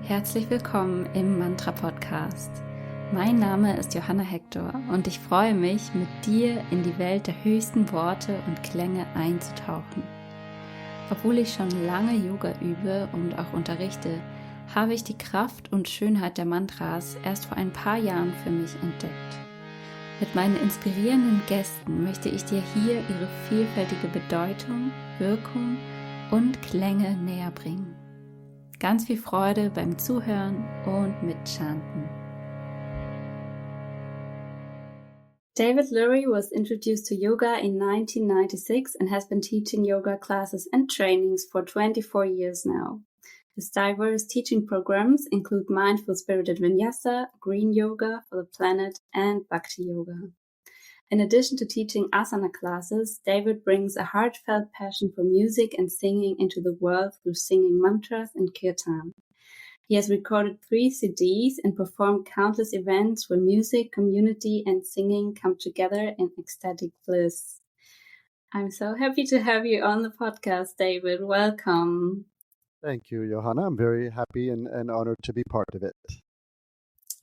Herzlich willkommen im Mantra-Podcast. Mein Name ist Johanna Hector und ich freue mich, mit dir in die Welt der höchsten Worte und Klänge einzutauchen. Obwohl ich schon lange Yoga übe und auch unterrichte, habe ich die Kraft und Schönheit der Mantras erst vor ein paar Jahren für mich entdeckt. Mit meinen inspirierenden Gästen möchte ich dir hier ihre vielfältige Bedeutung, Wirkung und Klänge näher bringen. Ganz viel Freude beim Zuhören und Mitchanten. David Lurey was introduced to yoga in 1996 and has been teaching yoga classes and trainings for 24 years now. His diverse teaching programs include mindful spirited vinyasa, green yoga for the planet, and bhakti yoga. In addition to teaching asana classes, David brings a heartfelt passion for music and singing into the world through singing mantras and kirtan. He has recorded 3 CDs and performed countless events where music, community, and singing come together in ecstatic bliss. I'm so happy to have you on the podcast, David. Welcome. Thank you, Johanna. I'm very happy and honored to be part of it.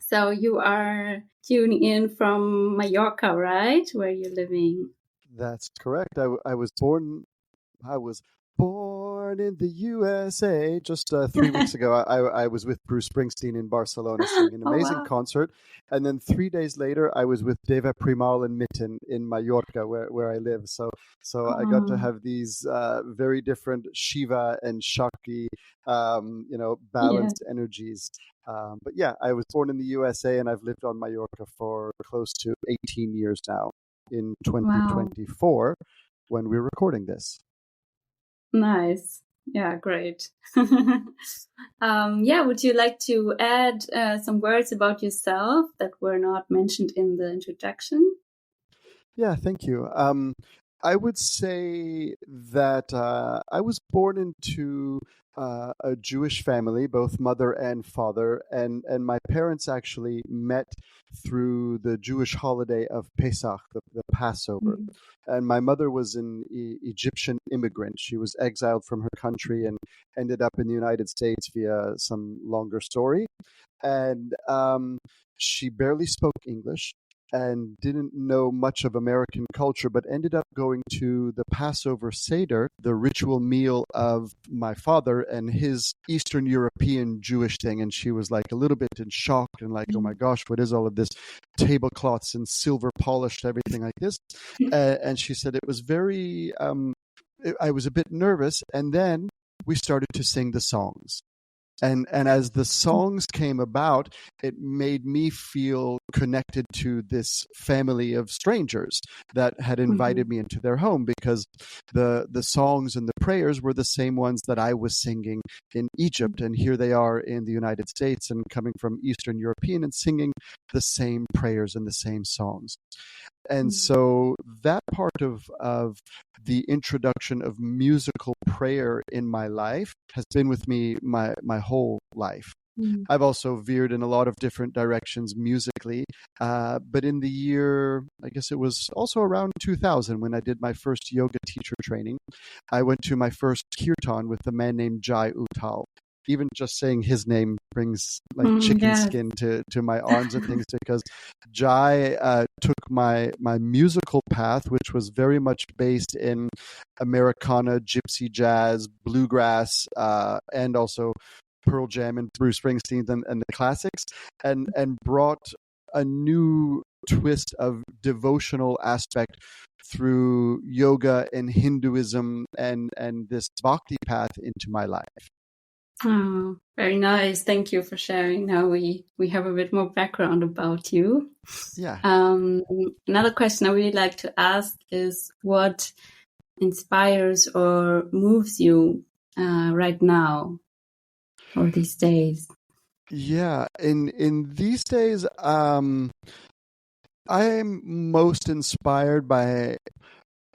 So you are tuning in from Mallorca, right? Where you're living? That's correct. I was born in the USA just 3 weeks ago. I was with Bruce Springsteen in Barcelona singing an amazing concert. And then 3 days later, I was with Deva Primal and Mitten in Mallorca, where I live. So I got to have these very different Shiva and Shakti, balanced energies. But yeah, I was born in the USA and I've lived on Mallorca for close to 18 years now. In 2024, when we're recording this. Nice. Yeah, great. Would you like to add some words about yourself that were not mentioned in the introduction? Yeah, thank you. I would say that I was born into a Jewish family, both mother and father, and my parents actually met through the Jewish holiday of Pesach, the Passover. Mm-hmm. And my mother was an Egyptian immigrant. She was exiled from her country and ended up in the United States via some longer story. And she barely spoke English and didn't know much of American culture, but ended up going to the Passover Seder, the ritual meal of my father and his Eastern European Jewish thing. And she was like a little bit in shock and like, oh my gosh, what is all of this? Tablecloths and silver polished, everything like this. And she said it was very, I was a bit nervous. And then we started to sing the songs. And as the songs came about, it made me feel connected to this family of strangers that had invited me into their home, because the songs and the prayers were the same ones that I was singing in Egypt. And here they are in the United States and coming from Eastern European and singing the same prayers and the same songs. And so that part of the introduction of musical prayer in my life has been with me my whole life. I've also veered in a lot of different directions musically, but in the year, I guess it was also around 2000 when I did my first yoga teacher training, I went to my first kirtan with a man named Jai Uttal. Even just saying his name brings like chicken skin to my arms and things, because Jai took my musical path, which was very much based in Americana, gypsy jazz, bluegrass, and also Pearl Jam and Bruce Springsteen and the classics, and brought a new twist of devotional aspect through yoga and Hinduism and this bhakti path into my life. Oh, very nice. Thank you for sharing. Now we have a bit more background about you. Yeah. Another question I really like to ask is what inspires or moves you right now or these days? Yeah, in these days, I'm most inspired by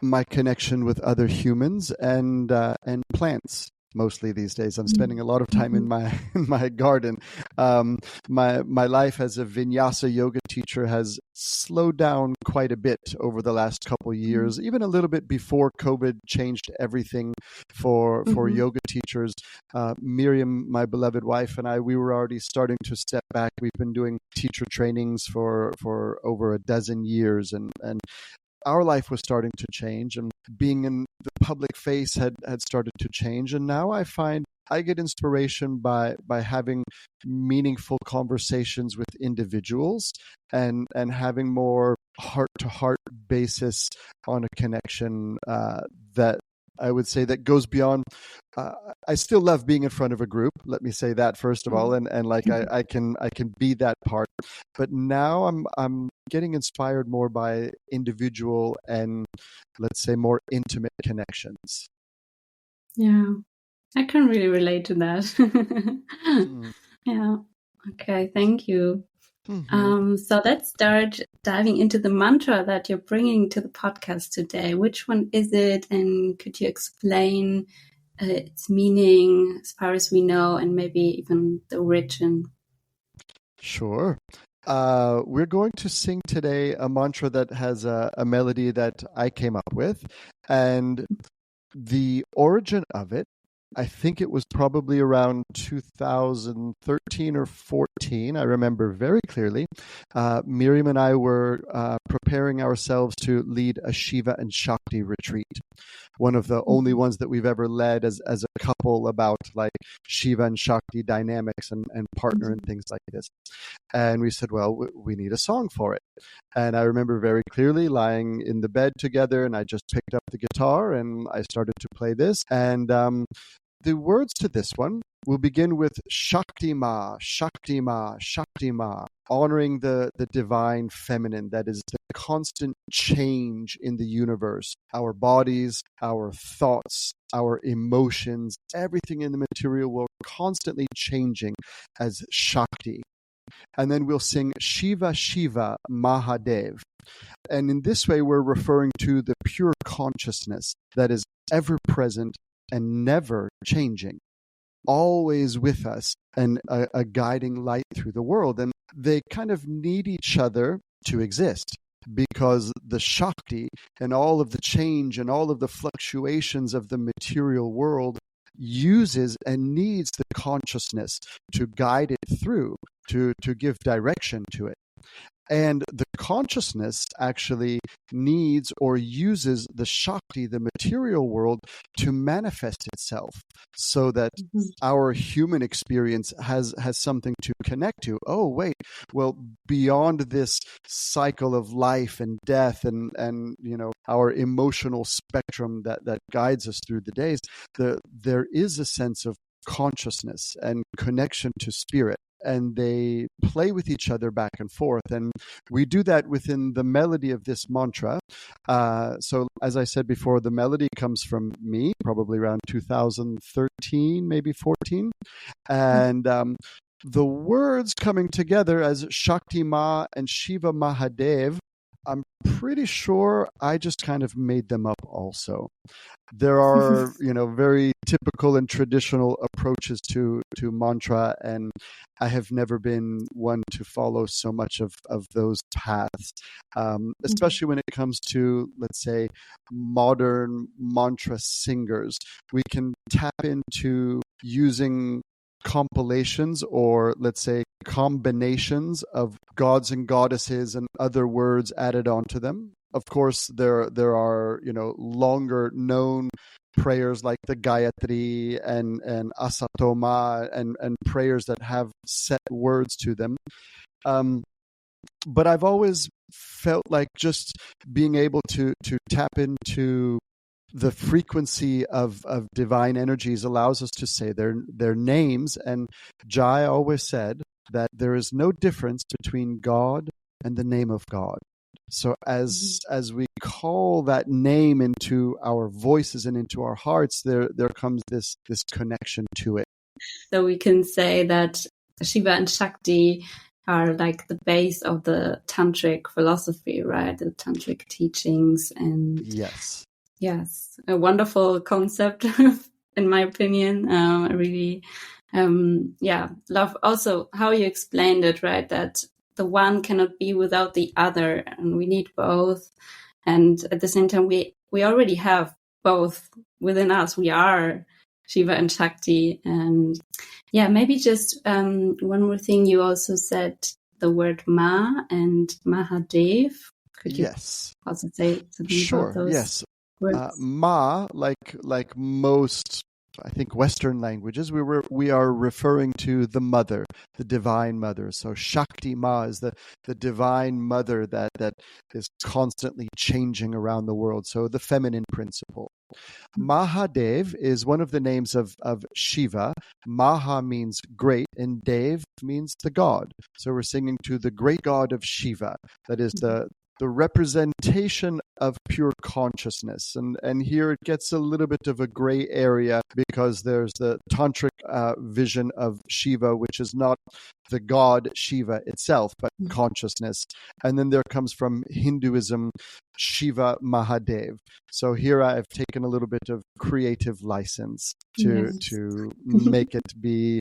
my connection with other humans and plants. mostly these days. I'm spending a lot of time in my garden. My life as a vinyasa yoga teacher has slowed down quite a bit over the last couple years, even a little bit before COVID changed everything for yoga teachers. Miriam, my beloved wife, and I, we were already starting to step back. We've been doing teacher trainings for over a dozen years, and our life was starting to change, and being in the public face had started to change. And now I find I get inspiration by having meaningful conversations with individuals and having more heart-to-heart basis on a connection that I would say that goes beyond. I still love being in front of a group. Let me say that first of all, and like I can be that part. But now I'm getting inspired more by individual and, let's say, more intimate connections. Yeah, I can really relate to that. Yeah. Okay, thank you. So let's start diving into the mantra that you're bringing to the podcast today. Which one is it? And could you explain its meaning as far as we know, and maybe even the origin? Sure. We're going to sing today a mantra that has a melody that I came up with. And the origin of it, I think it was probably around 2013 or 14. I remember very clearly. Miriam and I were preparing ourselves to lead a Shiva and Shakti retreat. One of the only ones that we've ever led as a couple, about like Shiva and Shakti dynamics and partner and things like this. And we said, well, we need a song for it. And I remember very clearly lying in the bed together, and I just picked up the guitar and I started to play this. And the words to this one will begin with Shakti Ma, Shakti Ma, Shakti Ma, honoring the divine feminine that is the constant change in the universe. Our bodies, our thoughts, our emotions, everything in the material world constantly changing as Shakti. And then we'll sing Shiva Shiva Mahadev. And in this way, we're referring to the pure consciousness that is ever present and never changing, always with us, and a guiding light through the world. And they kind of need each other to exist, because the Shakti and all of the change and all of the fluctuations of the material world uses and needs the consciousness to guide it through, to give direction to it. And the consciousness actually needs or uses the Shakti, the material world, to manifest itself, so that our human experience has something to connect to. Oh, wait, well, beyond this cycle of life and death and our emotional spectrum that guides us through the days, there is a sense of consciousness and connection to spirit. And they play with each other back and forth. And we do that within the melody of this mantra. So as I said before, the melody comes from me, probably around 2013, maybe 14. And the words coming together as Shakti Ma and Shiva Mahadev, I'm pretty sure I just kind of made them up also. There are, very typical and traditional approaches to mantra, and I have never been one to follow so much of those paths, especially when it comes to, let's say, modern mantra singers. We can tap into using compilations, or let's say combinations of gods and goddesses and other words added onto them. Of course, there are longer known prayers like the Gayatri and Asatoma and prayers that have set words to them. But I've always felt like just being able to tap into the frequency of divine energies allows us to say their names. And Jai always said that there is no difference between God and the name of God. So as we call that name into our voices and into our hearts, there comes this connection to it. So we can say that Shiva and Shakti are like the base of the tantric philosophy, right? The tantric teachings. And yes, a wonderful concept in my opinion. I really, love also how you explained it, right? That the one cannot be without the other, and we need both. And at the same time, we already have both within us. We are Shiva and Shakti. And yeah, maybe just one more thing. You also said the word Ma and Mahadev. Could you also say something about those words? Ma, like most, I think, Western languages, we are referring to the mother, the divine mother. So Shakti Ma is the divine mother that is constantly changing around the world. So the feminine principle. Mahadev is one of the names of Shiva. Maha means great, and Dev means the god. So we're singing to the great god of Shiva. That is the representation of pure consciousness. And here it gets a little bit of a gray area, because there's the tantric vision of Shiva, which is not the god Shiva itself, but consciousness. And then there comes from Hinduism, Shiva Mahadev. So here I've taken a little bit of creative license to make it be,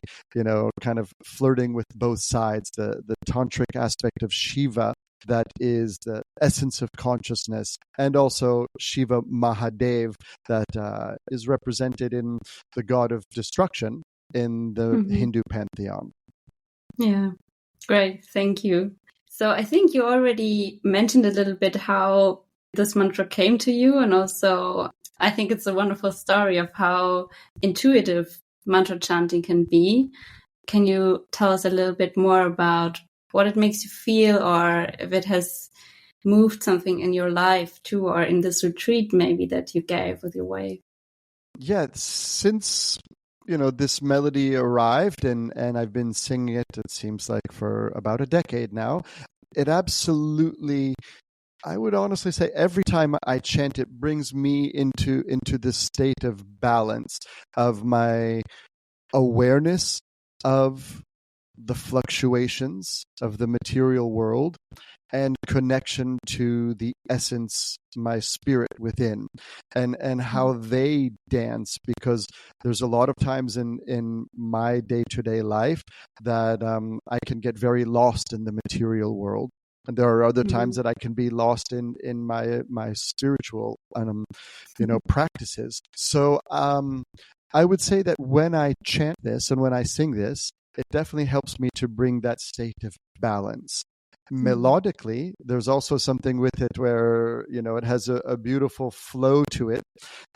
kind of flirting with both sides, the tantric aspect of Shiva, that is the essence of consciousness, and also Shiva Mahadev, that is represented in the god of destruction in the Hindu pantheon. Yeah, great. Thank you. So I think you already mentioned a little bit how this mantra came to you, and also I think it's a wonderful story of how intuitive mantra chanting can be. Can you tell us a little bit more about what it makes you feel, or if it has moved something in your life too, or in this retreat maybe that you gave with your wave? Yeah, since this melody arrived and I've been singing it seems like for about a decade now, it absolutely, I would honestly say, every time I chant, it brings me into this state of balance, of my awareness of the fluctuations of the material world and connection to the essence, my spirit within, and how they dance. Because there's a lot of times in my day-to-day life that I can get very lost in the material world. And there are other times that I can be lost in my spiritual practices. So I would say that when I chant this and when I sing this, it definitely helps me to bring that state of balance. Melodically, there's also something with it where, it has a beautiful flow to it,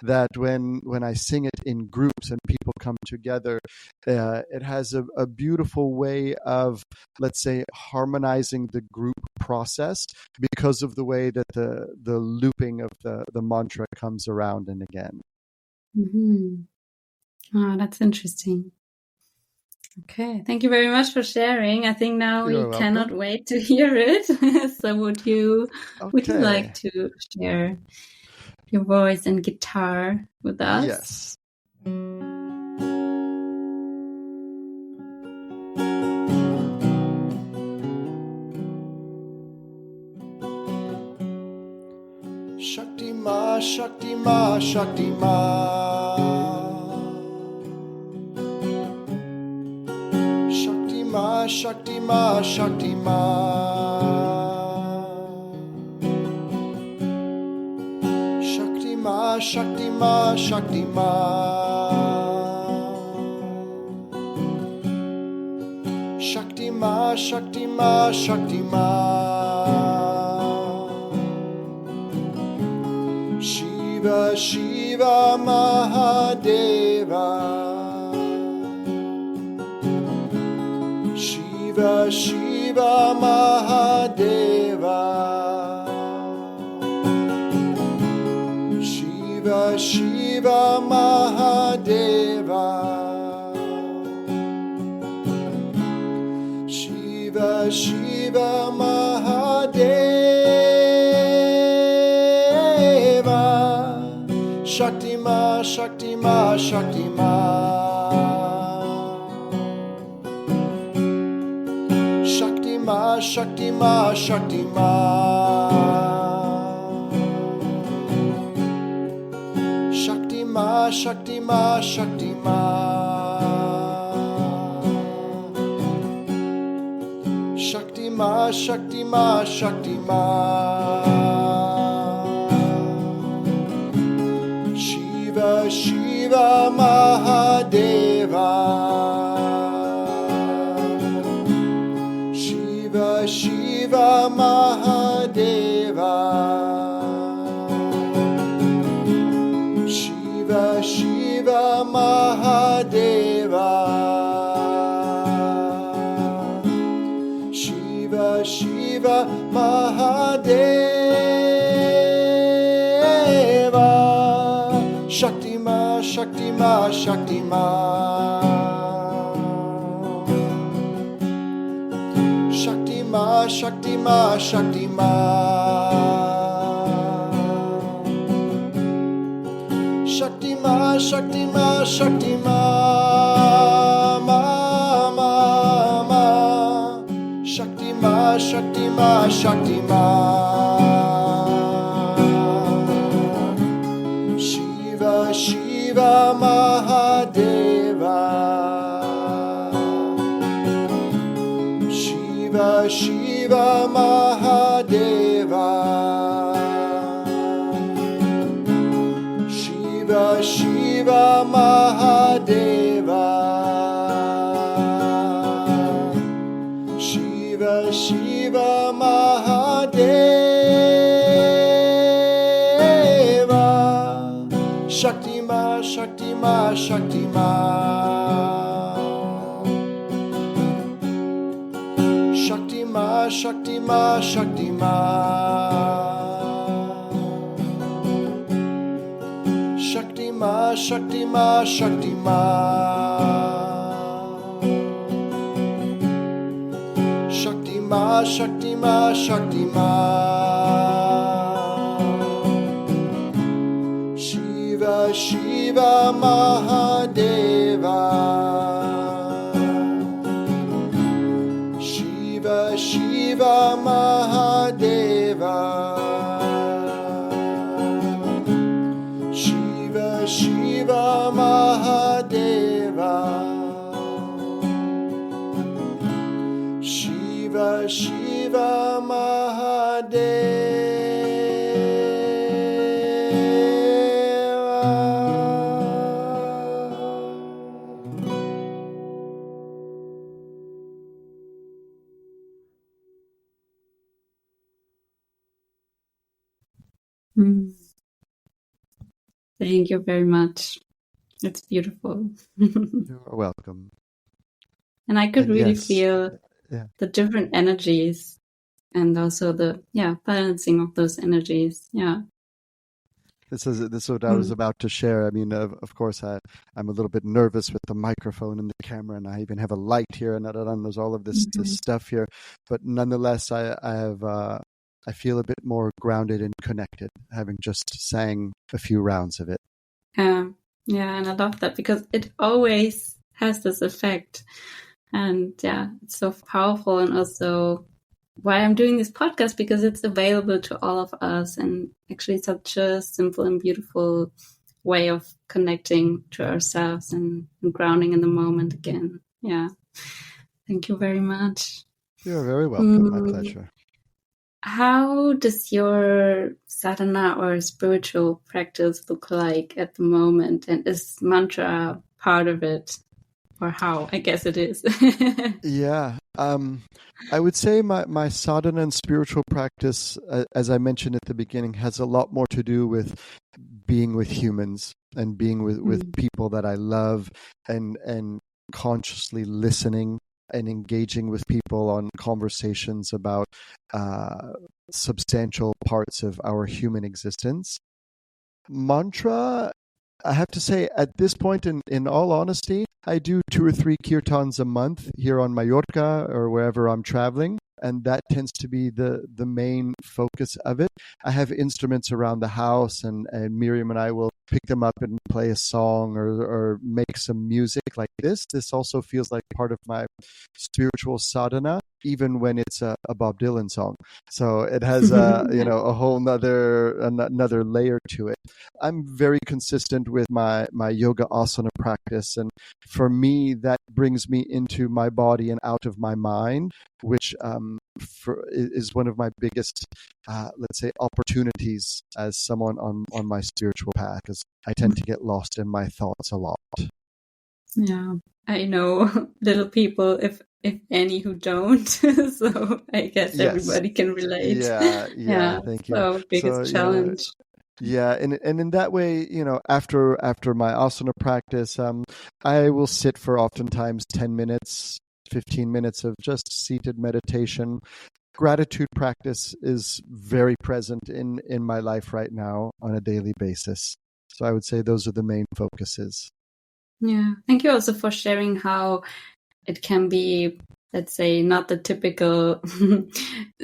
that when I sing it in groups and people come together, it has a beautiful way of, let's say, harmonizing the group process, because of the way that the looping of the mantra comes around and again. Oh, that's interesting. Okay, thank you very much for sharing. I think now we cannot wait to hear it. So would you like to share your voice and guitar with us? Yes. Shakti Ma, Shakti Ma, Shakti Ma. Shakti Ma, Shakti Ma. Shakti Ma, Shakti Ma, Shakti Ma. Shakti Ma, Shakti Ma, Shakti Ma. Shiva, Shiva Mahadeva. Shiva, Shiva Mahadeva. Shiva, Shiva Mahadeva. Shiva, Shiva Mahadeva. Shakti Ma, Shakti Ma, Shakti Ma. Shakti Ma, Shakti Ma, Shakti Ma. Shakti Ma, Shakti Ma, Shakti Ma. Shakti Ma, Shakti Ma, Shakti Ma. Shiva, Shiva, Mahadeva. Shiva, Shiva, Mahadeva. Shiva, Shiva, Mahadeva. Shiva, Shiva, Mahadeva. Shakti Ma, Shakti Ma, Shakti Ma. Shakti Ma, Shakti Ma, Shakti Ma. Shakti Ma, Shakti Ma, Shakti Ma. Ma, ma, ma. Shakti Ma, Shakti Ma, Shakti Ma. Shiva, Shiva, Mahadeva. Shiva, Shiva, Mahadeva. Shiva, Shiva, Mahadeva. Shiva, Shiva, Mahadeva. Shakti Ma, Shakti Ma, Shakti Ma. Shakti Ma, Shakti Ma, Shakti Ma. Shakti Ma, Shakti Ma, Shakti Ma. Shakti Ma, Shakti Ma, Shakti Ma. Shiva, Shiva, Mahadeva. Shiva, Shiva, Mahadeva. Shiva, Shiva, Mahadeva. Shiva, Shiva, Mahadeva. Mm. Thank you very much. It's beautiful. You're welcome. And I could And really yes, feel yeah. the different energies and also the balancing of those energies. Yeah. This is what I was about to share. I mean, of course, I'm a little bit nervous with the microphone and the camera, and I even have a light here, and there's all of this stuff here. But nonetheless, I feel a bit more grounded and connected, having just sang a few rounds of it. Yeah, and I love that because it always has this effect, and it's so powerful, and also why I'm doing this podcast, because it's available to all of us, and actually such a simple and beautiful way of connecting to ourselves and grounding in the moment again. Yeah. Thank you very much. You're very welcome. My pleasure. How does your sadhana or spiritual practice look like at the moment? And is mantra part of it? Or how? I guess it is. Yeah. I would say my sadhana and spiritual practice, as I mentioned at the beginning, has a lot more to do with being with humans and being with people that I love, and consciously listening and engaging with people on conversations about substantial parts of our human existence. Mantra, I have to say, at this point, in all honesty, I do 2 or 3 kirtans a month here on Mallorca or wherever I'm traveling, and that tends to be the main focus of it. I have instruments around the house, and Miriam and I will pick them up and play a song or make some music like this. This also feels like part of my spiritual sadhana. even when it's a Bob Dylan song. So it has a whole another layer to it. I'm very consistent with my yoga asana practice, and for me that brings me into my body and out of my mind, which is one of my biggest, let's say, opportunities as someone on my spiritual path, because I tend to get lost in my thoughts a lot. Yeah, I know little people, if any, who don't. So I guess everybody can relate. Yeah. Thank you. So biggest challenge. Yeah, and in that way, after my asana practice, I will sit for oftentimes 10 minutes, 15 minutes of just seated meditation. Gratitude practice is very present in my life right now on a daily basis. So I would say those are the main focuses. Yeah. Thank you also for sharing how it can be, let's say, not the typical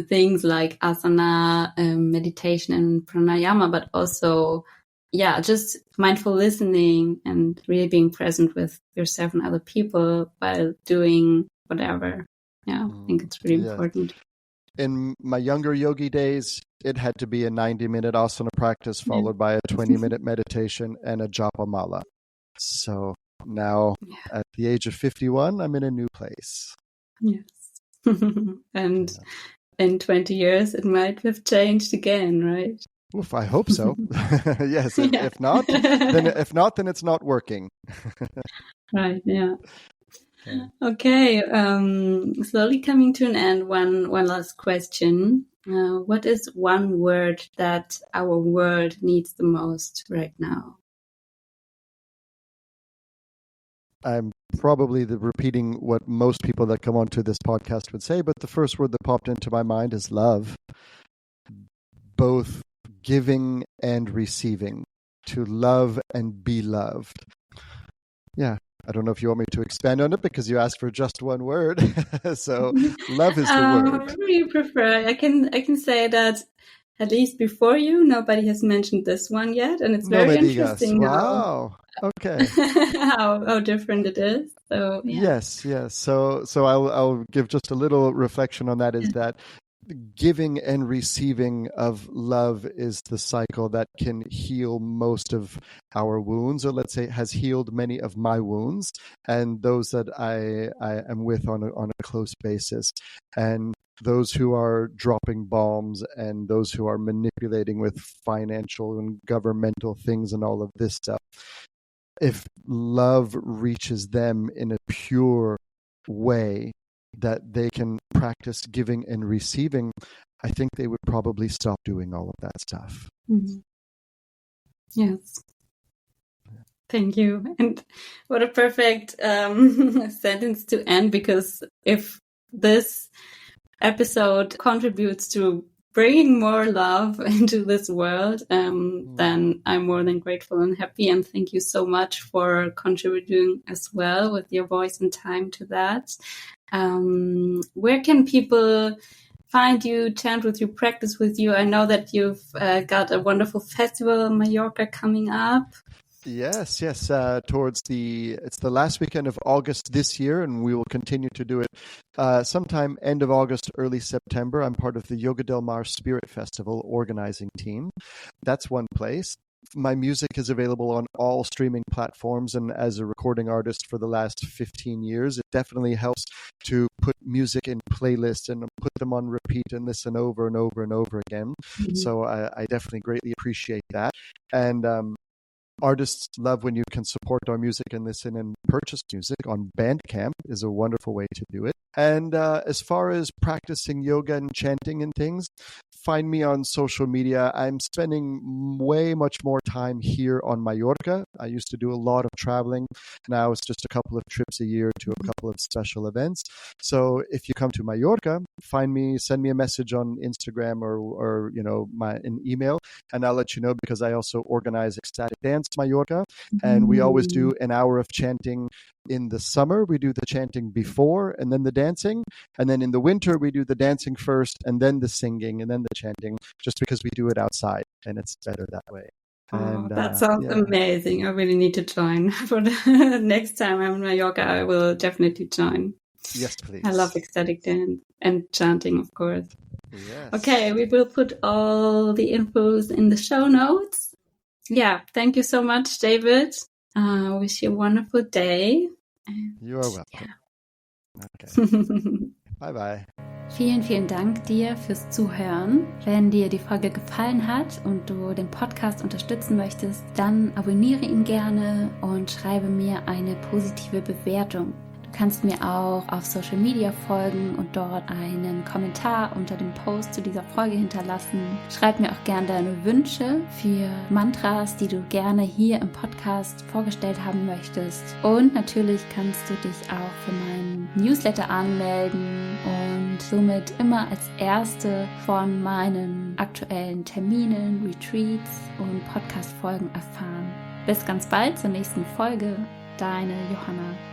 things like asana, meditation and pranayama, but also, just mindful listening and really being present with yourself and other people while doing whatever. Yeah, I think it's really important. In my younger yogi days, it had to be a 90-minute asana practice followed by a 20-minute meditation and a japa mala. So now at the age of 51, I'm in a new place. Yes. And in 20 years, it might have changed again, right? Oof, I hope so. Yes. If not, then it's not working. Right. Yeah. Okay. Slowly coming to an end. One last question. What is one word that our world needs the most right now? I'm probably repeating what most people that come onto this podcast would say, but the first word that popped into my mind is love. Both giving and receiving, to love and be loved. Yeah, I don't know if you want me to expand on it because you asked for just one word. So love is the word. Whatever you prefer. I can say that at least before you, nobody has mentioned this one yet, and it's very interesting. Wow. Okay. how different it is. So yes. So I'll give just a little reflection on that. Is that giving and receiving of love is the cycle that can heal most of our wounds, or let's say has healed many of my wounds and those that I am with on a close basis. And those who are dropping bombs and those who are manipulating with financial and governmental things and all of this stuff, if love reaches them in a pure way that they can practice giving and receiving, I think they would probably stop doing all of that stuff. Mm-hmm. Yes. Thank you. And what a perfect sentence to end, because if this episode contributes to bringing more love into this world, then I'm more than grateful and happy. And thank you so much for contributing as well with your voice and time to that. Where can people find you, chant with you, practice with you? I know that you've got a wonderful festival in Mallorca coming up. Yes. It's the last weekend of August this year, and we will continue to do it sometime end of August, early September. I'm part of the Yoga Del Mar Spirit Festival organizing team. That's one place. My music is available on all streaming platforms, and as a recording artist for the last 15 years, it definitely helps to put music in playlists and put them on repeat and listen over and over and over again. Mm-hmm. So I definitely greatly appreciate that. And artists love when you can support our music and listen and purchase music on Bandcamp is a wonderful way to do it. And as far as practicing yoga and chanting and things, find me on social media. I'm spending way much more time here on Mallorca. I used to do a lot of traveling. Now it's just a couple of trips a year to a couple of special events. So if you come to Mallorca, find me, send me a message on Instagram or an email, and I'll let you know, because I also organize Ecstatic Dance Mallorca, and we always do an hour of chanting. In the summer, we do the chanting before and then the dancing. And then in the winter, we do the dancing first and then the singing and then the chanting, just because we do it outside and it's better that way. That sounds amazing. I really need to join. For the next time I'm in Mallorca, I will definitely join. Yes, please. I love ecstatic dance and chanting, of course. Yes. Okay, we will put all the infos in the show notes. Yeah, thank you so much, David. Wish you a wonderful day. You are welcome. Yeah. Okay. Bye-bye. Vielen, vielen Dank dir fürs Zuhören. Wenn dir die Folge gefallen hat und du den Podcast unterstützen möchtest, dann abonniere ihn gerne und schreibe mir eine positive Bewertung. Du kannst mir auch auf Social Media folgen und dort einen Kommentar unter dem Post zu dieser Folge hinterlassen. Schreib mir auch gerne deine Wünsche für Mantras, die du gerne hier im Podcast vorgestellt haben möchtest. Und natürlich kannst du dich auch für meinen Newsletter anmelden und somit immer als Erste von meinen aktuellen Terminen, Retreats und Podcast-Folgen erfahren. Bis ganz bald zur nächsten Folge. Deine Johanna.